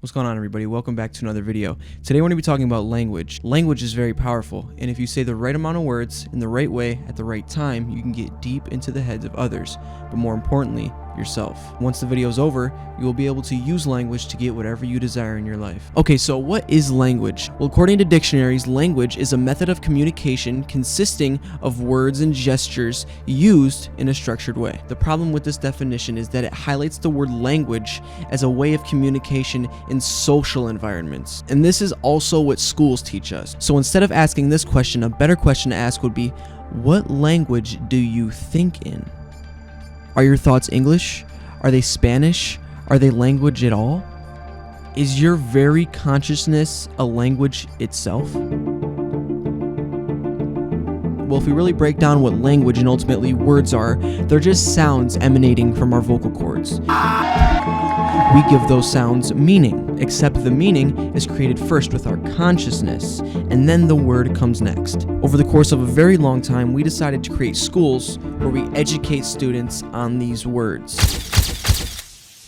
What's going on, everybody? Welcome back to another video. Today we're going to be talking about language. Language is very powerful, and if you say the right amount of words in the right way at the right time, you can get deep into the heads of others, but more importantly, yourself. Once the video is over, you will be able to use language to get whatever you desire in your life. Okay, so what is language? Well, according to dictionaries, language is a method of communication consisting of words and gestures used in a structured way. The problem with this definition is that it highlights the word language as a way of communication in social environments. And this is also what schools teach us. So instead of asking this question, a better question to ask would be, what language do you think in? Are your thoughts English? Are they Spanish? Are they language at all? Is your very consciousness a language itself? Well, if we really break down what language and ultimately words are, they're just sounds emanating from our vocal cords. We give those sounds meaning, except the meaning is created first with our consciousness, and then the word comes next. Over the course of a very long time, we decided to create schools where we educate students on these words.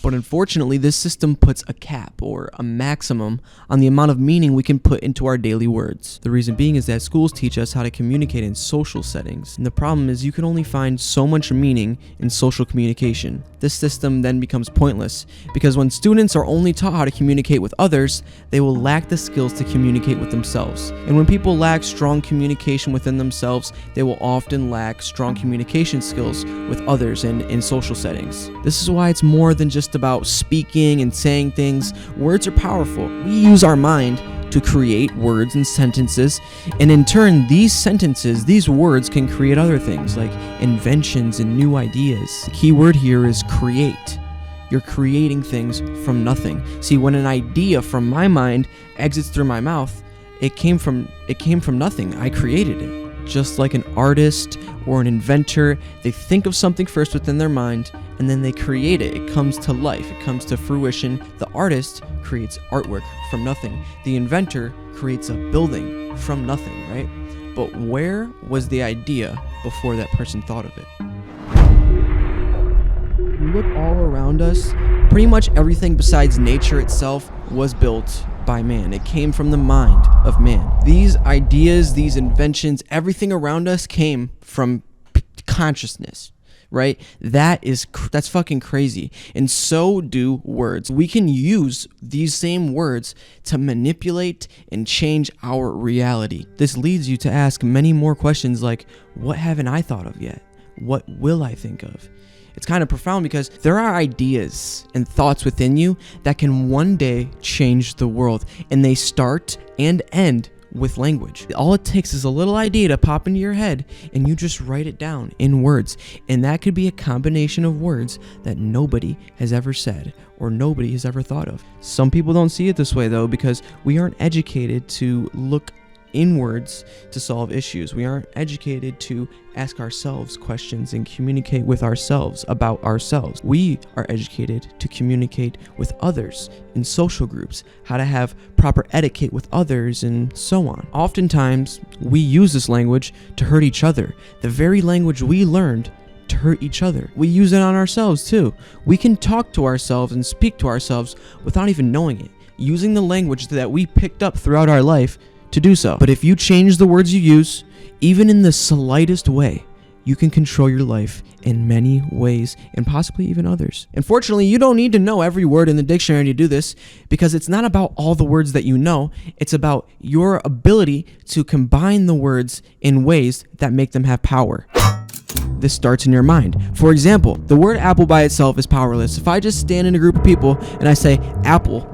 But unfortunately, this system puts a cap or a maximum on the amount of meaning we can put into our daily words. The reason being is that schools teach us how to communicate in social settings. And the problem is you can only find so much meaning in social communication. This system then becomes pointless because when students are only taught how to communicate with others, they will lack the skills to communicate with themselves. And when people lack strong communication within themselves, they will often lack strong communication skills with others and in social settings. This is why it's more than just about speaking and saying things. Words are powerful. We use our mind to create words and sentences, and in turn, these sentences, these words can create other things like inventions and new ideas. The key word here is create. You're creating things from nothing. See, when an idea from my mind exits through my mouth, it came from nothing. I created it. Just like an artist or an inventor, they think of something first within their mind and then they create it. It comes to life. It comes to fruition. The artist creates artwork from nothing. The inventor creates a building from nothing, right? But where was the idea before that person thought of it? You look all around us, pretty much everything besides nature itself was built by man. It came from the mind of man. These ideas, these inventions, everything around us came from consciousness, right? That's fucking crazy. And so do words. We can use these same words to manipulate and change our reality. This leads you to ask many more questions like, what haven't I thought of yet? What will I think of? It's kind of profound because there are ideas and thoughts within you that can one day change the world, and they start and end with language. All it takes is a little idea to pop into your head and you just write it down in words, and that could be a combination of words that nobody has ever said or nobody has ever thought of. Some people don't see it this way though, because we aren't educated to look inwards to solve issues. We aren't educated to ask ourselves questions and communicate with ourselves about ourselves. We are educated to communicate with others in social groups, how to have proper etiquette with others, and so on. Oftentimes, we use this language to hurt each other. The very language we learned to hurt each other. We use it on ourselves too. We can talk to ourselves and speak to ourselves without even knowing it, using the language that we picked up throughout our life to do so. But if you change the words you use, even in the slightest way, you can control your life in many ways and possibly even others. Unfortunately, you don't need to know every word in the dictionary to do this, because it's not about all the words that you know. It's about your ability to combine the words in ways that make them have power. This starts in your mind. For example, the word apple by itself is powerless. If I just stand in a group of people and I say apple,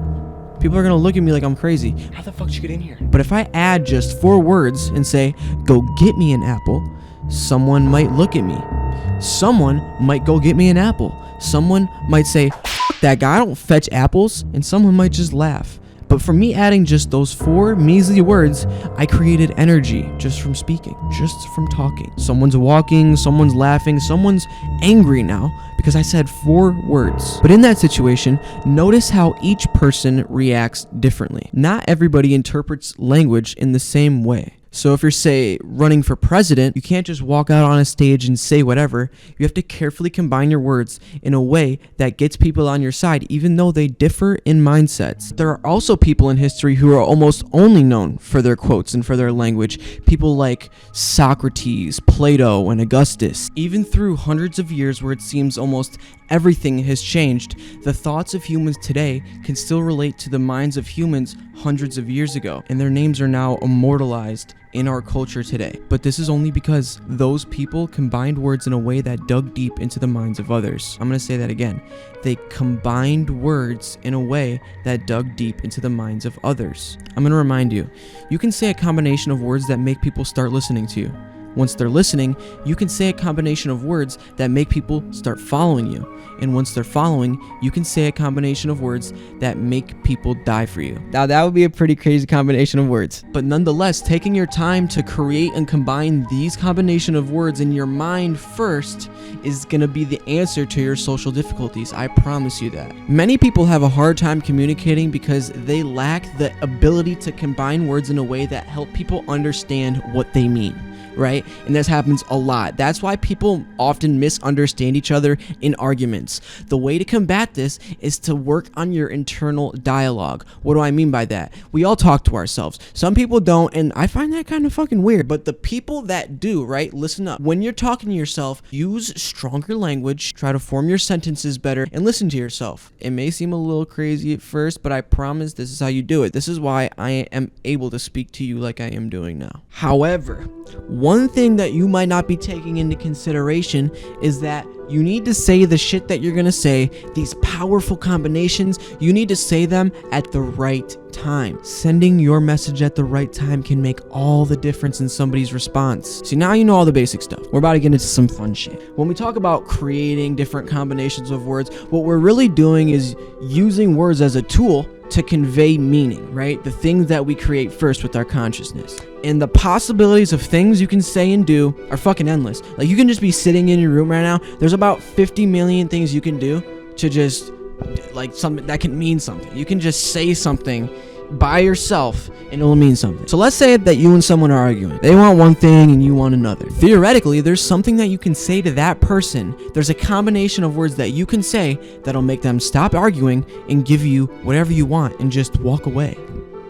people are going to look at me like I'm crazy. How the fuck did you get in here? But if I add just 4 words and say, go get me an apple, someone might look at me. Someone might go get me an apple. Someone might say, that guy, I don't fetch apples. And someone might just laugh. But for me adding just those 4 measly words, I created energy just from speaking, just from talking. Someone's walking, someone's laughing, someone's angry now because I said 4 words. But in that situation, notice how each person reacts differently. Not everybody interprets language in the same way. So if you're, say, running for president, you can't just walk out on a stage and say whatever. You have to carefully combine your words in a way that gets people on your side, even though they differ in mindsets. There are also people in history who are almost only known for their quotes and for their language. People like Socrates, Plato, and Augustus. Even through hundreds of years where it seems almost everything has changed, the thoughts of humans today can still relate to the minds of humans hundreds of years ago, and their names are now immortalized in our culture today. But this is only because those people combined words in a way that dug deep into the minds of others. I'm going to say that again. They combined words in a way that dug deep into the minds of others. I'm going to remind you, you can say a combination of words that make people start listening to you. Once they're listening, you can say a combination of words that make people start following you. And once they're following, you can say a combination of words that make people die for you. Now, that would be a pretty crazy combination of words. But nonetheless, taking your time to create and combine these combination of words in your mind first is going to be the answer to your social difficulties. I promise you that. Many people have a hard time communicating because they lack the ability to combine words in a way that help people understand what they mean. Right? And this happens a lot. That's why people often misunderstand each other in arguments. The way to combat this is to work on your internal dialogue. What do I mean by that? We all talk to ourselves. Some people don't, and I find that kind of fucking weird. But the people that do, right? Listen up. When you're talking to yourself, use stronger language, try to form your sentences better, and listen to yourself. It may seem a little crazy at first, but I promise this is how you do it. This is why I am able to speak to you like I am doing now. However, one thing that you might not be taking into consideration is that you need to say the shit that you're gonna say, these powerful combinations, you need to say them at the right time. Sending your message at the right time can make all the difference in somebody's response. See, now you know all the basic stuff. We're about to get into some fun shit. When we talk about creating different combinations of words, what we're really doing is using words as a tool to convey meaning, right? The things that we create first with our consciousnness. And the possibilities of things you can say and do are fucking endless. Like, you can just be sitting in your room right now. There's about 50 million things you can do to just, like, something that can mean something. You can just say something by yourself and it will mean something. So let's say that you and someone are arguing. They want one thing and you want another. Theoretically, there's something that you can say to that person. There's a combination of words that you can say that'll make them stop arguing and give you whatever you want and just walk away.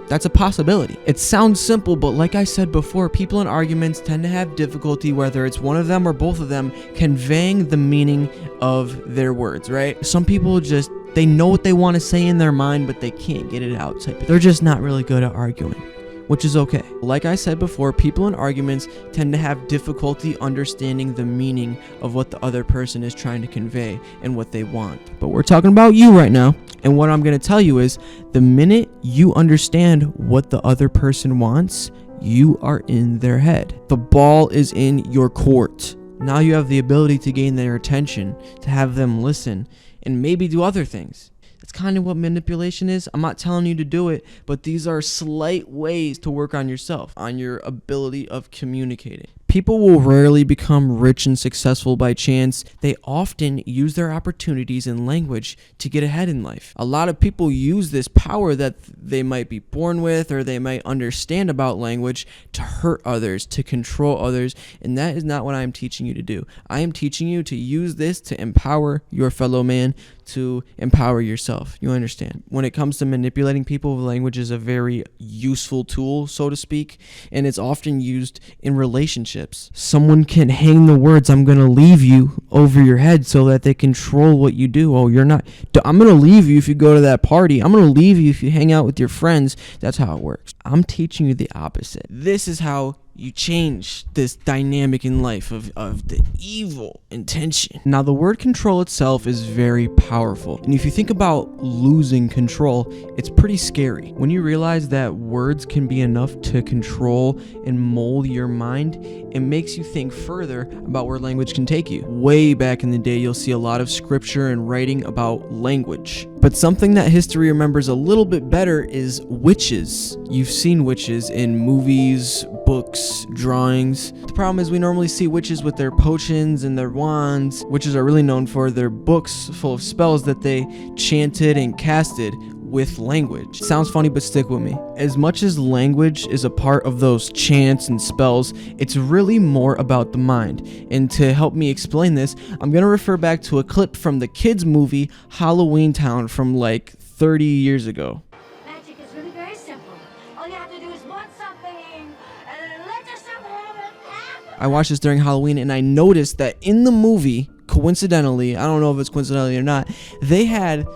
That's a possibility. It sounds simple, but like I said before, people in arguments tend to have difficulty, whether it's one of them or both of them, conveying the meaning of their words, right? Some people just, they know what they want to say in their mind, but they can't get it out. They're just not really good at arguing, which is okay. Like I said before, people in arguments tend to have difficulty understanding the meaning of what the other person is trying to convey and what they want. But we're talking about you right now. And what I'm going to tell you is, the minute you understand what the other person wants, you are in their head. The ball is in your court. Now you have the ability to gain their attention, to have them listen, and maybe do other things. That's kind of what manipulation is. I'm not telling you to do it, but these are slight ways to work on yourself, on your ability of communicating. People will rarely become rich and successful by chance. They often use their opportunities and language to get ahead in life. A lot of people use this power that they might be born with or they might understand about language to hurt others, to control others, and that is not what I am teaching you to do. I am teaching you to use this to empower your fellow man, to empower yourself. You understand? When it comes to manipulating people, language is a very useful tool, so to speak, and it's often used in relationships. Someone can hang the words, "I'm going to leave you," over your head so that they control what you do. Oh, you're not, I'm going to leave you if you go to that party. I'm going to leave you if you hang out with your friends. That's how it works. I'm teaching you the opposite. This is how you change this dynamic in life of the evil intention. Now, the word control itself is very powerful. And if you think about losing control, it's pretty scary. When you realize that words can be enough to control and mold your mind, it makes you think further about where language can take you. Way back in the day, you'll see a lot of scripture and writing about language. But something that history remembers a little bit better is witches. You've seen witches in movies, books, drawings. The problem is we normally see witches with their potions and their wands. Witches are really known for their books full of spells that they chanted and casted. with language. Sounds funny, but stick with me. As much as language is a part of those chants and spells, it's really more about the mind. And to help me explain this, I'm gonna refer back to a clip from the kids' movie Halloween Town from like 30 years ago. Magic is really very simple. All you have to do is want something and let yourself have it happen. I watched this during Halloween and I noticed that in the movie, coincidentally, I don't know if it's coincidentally or not, they had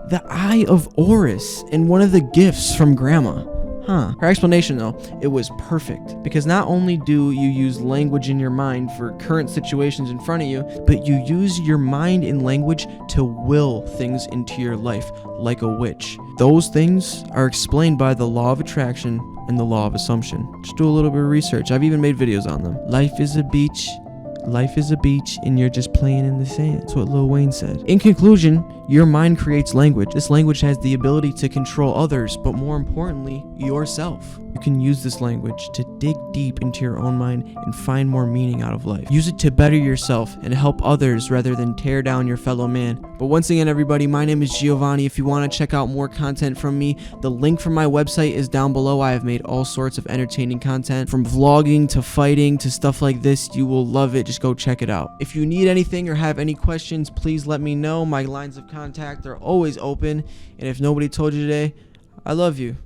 the Eye of Horus in one of the gifts from Grandma. Her explanation though, it was perfect, because not only do you use language in your mind for current situations in front of you, but you use your mind in language to will things into your life, like a witch. Those things are explained by the law of attraction and the law of assumption. Just do a little bit of research. I've even made videos on them. Life is a beach, and you're just playing in the sand. That's what Lil Wayne said. In conclusion, your mind creates language. This language has the ability to control others, but more importantly, yourself. You can use this language to dig deep into your own mind and find more meaning out of life. Use it to better yourself and help others rather than tear down your fellow man. But once again, everybody, my name is Giovanni. If you want to check out more content from me, the link for my website is down below. I have made all sorts of entertaining content, from vlogging to fighting to stuff like this. You will love it. Just go check it out. If you need anything or have any questions, please let me know. My lines of contact are always open. And if nobody told you today, I love you.